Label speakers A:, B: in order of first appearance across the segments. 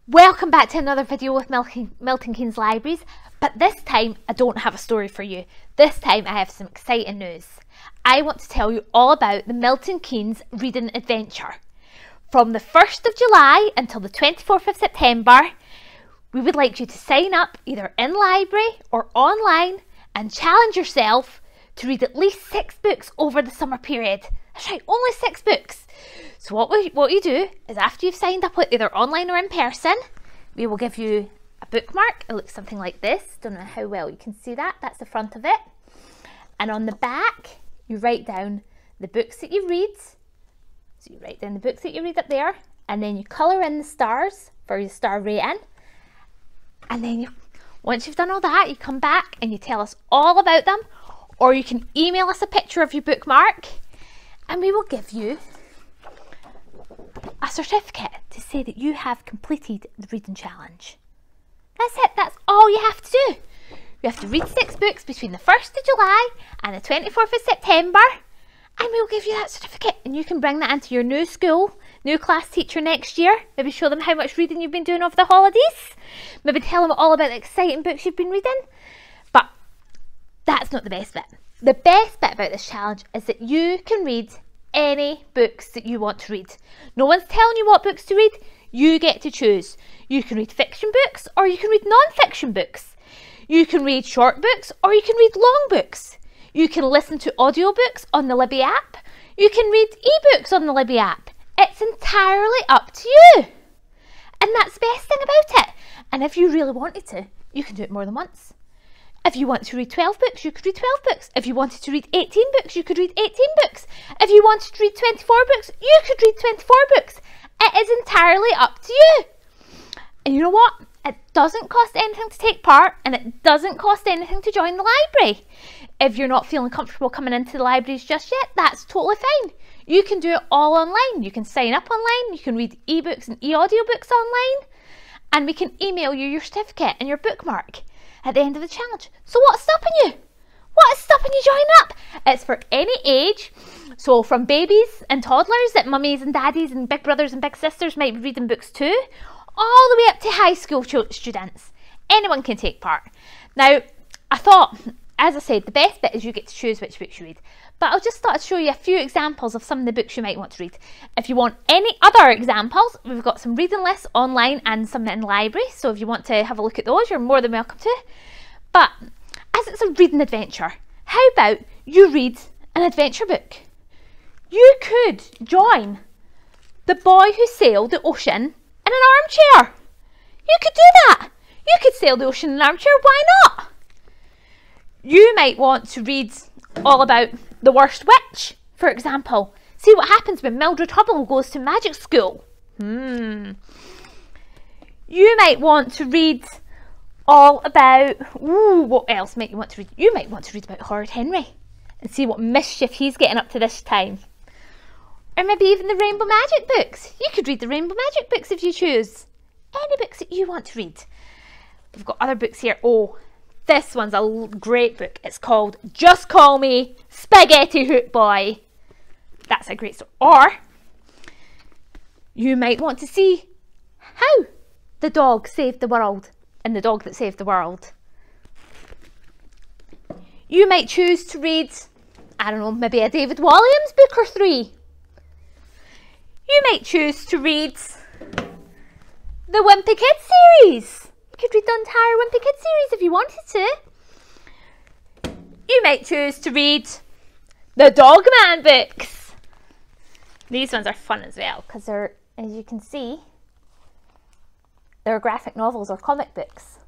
A: Welcome back to another video with Milton Keynes Libraries, but this time I don't have a story for you. This time I have some exciting news. I want to tell you all about the Milton Keynes Reading Adventure. From the 1st of July until the 24th of September, we would like you to sign up either in library or online and challenge yourself to read at least 6 books over the summer period. That's right, only 6 books. So what you do is after you've signed up either online or in person, we will give you a bookmark. It looks something like this. Don't know how well you can see that. That's the front of it. And on the back, you write down the books that you read. So you write down the books that you read up there, and then you colour in the stars for your star rating. And then once you've done all that, you come back and you tell us all about them, or you can email us a picture of your bookmark, and we will give you a certificate to say that you have completed the reading challenge. That's it, that's all you have to do. You have to read 6 books between the 1st of July and the 24th of September, and we'll give you that certificate, and you can bring that into your new school, new class teacher next year. Maybe show them how much reading you've been doing over the holidays. Maybe tell them all about the exciting books you've been reading. But that's not the best bit. The best bit about this challenge is that you can read any books that you want to read. No one's telling you what books to read. You get to choose. You can read fiction books or you can read non-fiction books. You can read short books or you can read long books. You can listen to audiobooks on the Libby app. You can read ebooks on the Libby app. It's entirely up to you. And that's the best thing about it. And if you really wanted to, you can do it more than once. If you want to read 12 books, you could read 12 books. If you wanted to read 18 books, you could read 18 books. If you wanted to read 24 books, you could read 24 books. It is entirely up to you. And you know what? It doesn't cost anything to take part, and it doesn't cost anything to join the library. If you're not feeling comfortable coming into the libraries just yet, that's totally fine. You can do it all online. You can sign up online, you can read ebooks and e-audiobooks online, and we can email you your certificate and your bookmark at the end of the challenge. So what's stopping you? What is stopping you joining up? It's for any age. So from babies and toddlers that mummies and daddies and big brothers and big sisters might be reading books to, all the way up to high school students. Anyone can take part. Now, I thought, as I said, the best bit is you get to choose which books you read. But I just thought I'd show you a few examples of some of the books you might want to read. If you want any other examples, we've got some reading lists online and some in library. So if you want to have a look at those, you're more than welcome to. But as it's a reading adventure, how about you read an adventure book? You could join The Boy Who Sailed the Ocean in an Armchair. You could do that. You could sail the ocean in an armchair, why not? You might want to read all about The Worst Witch, for example. See what happens when Mildred Hubble goes to magic school. You might want to read all about, what else might you want to read? You might want to read about Horrid Henry and see what mischief he's getting up to this time. Or maybe even the Rainbow Magic books. You could read the Rainbow Magic books if you choose. Any books that you want to read. We've got other books here. Oh, this one's a great book. It's called Just Call Me Spaghetti Hoot Boy. That's a great story. Or you might want to see how the dog saved the world and the dog that saved the world. You might choose to read, I don't know, maybe a David Walliams book or 3. You might choose to read the Wimpy Kid series. You could read the entire Wimpy Kid series if you wanted to. You might choose to read the Dogman books. These ones are fun as well because they're, as you can see, they're graphic novels or comic books.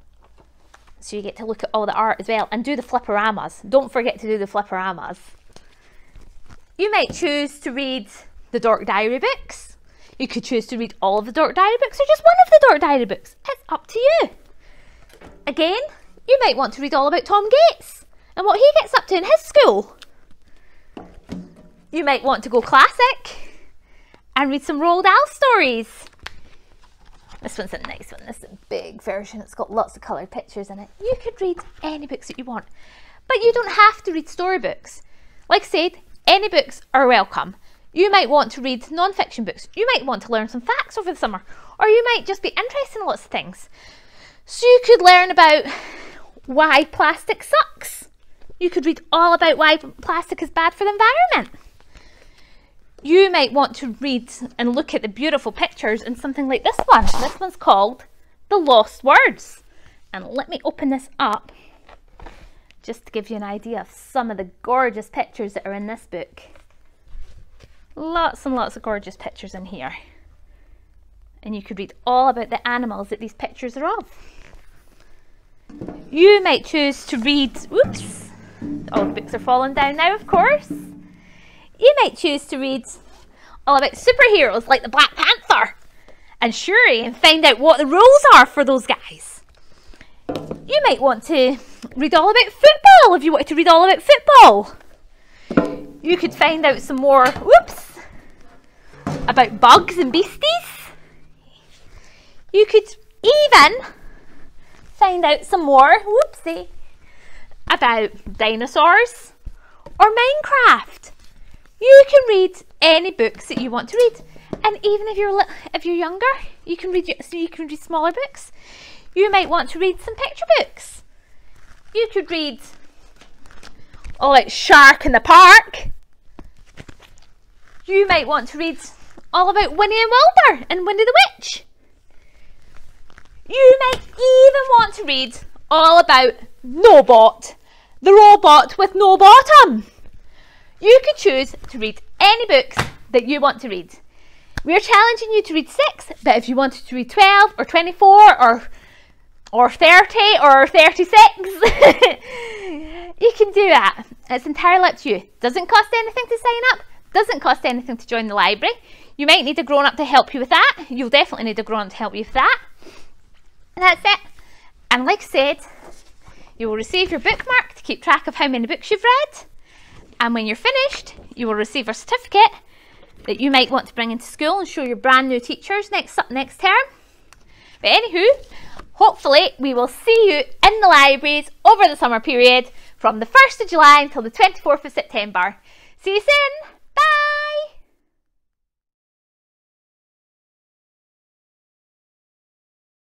A: So you get to look at all the art as well and do the flipporamas. Don't forget to do the flipporamas. You might choose to read the Dork Diary books. You could choose to read all of the Dork Diary books or just one of the Dork Diary books. It's up to you. Again, you might want to read all about Tom Gates and what he gets up to in his school. You might want to go classic and read some Roald Dahl stories. This one's a nice one. This is a big version. It's got lots of coloured pictures in it. You could read any books that you want, but you don't have to read storybooks. Like I said, any books are welcome. You might want to read non-fiction books. You might want to learn some facts over the summer, or you might just be interested in lots of things. So you could learn about why plastic sucks. You could read all about why plastic is bad for the environment. You might want to read and look at the beautiful pictures in something like this one. This one's called The Lost Words. And let me open this up just to give you an idea of some of the gorgeous pictures that are in this book. Lots and lots of gorgeous pictures in here. And you could read all about the animals that these pictures are of. You might choose to read, oops, all the books are falling down now, of course. You might choose to read all about superheroes like the Black Panther and Shuri and find out what the rules are for those guys. You might want to read all about football if you wanted to read all about football. You could find out some more, whoops, about bugs and beasties. You could even find out some more, whoopsie, about dinosaurs or Minecraft. You can read any books that you want to read, and even if you're younger, you can read smaller books. You might want to read some picture books. You could read all like Shark in the Park. You might want to read all about Winnie and Wilbur and Winnie the Witch. You might even want to read all about Nobot, the robot with no bottom. You could choose to read any books that you want to read. We're challenging you to read 6, but if you wanted to read 12 or 24 or 30 or 36, you can do that. It's entirely up to you. Doesn't cost anything to sign up. Doesn't cost anything to join the library. You might need a grown-up to help you with that. You'll definitely need a grown-up to help you with that. And that's it. And like I said, you will receive your bookmark to keep track of how many books you've read. And when you're finished, you will receive a certificate that you might want to bring into school and show your brand new teachers next term. But anywho, hopefully we will see you in the libraries over the summer period from the 1st of July until the 24th of September. See you soon!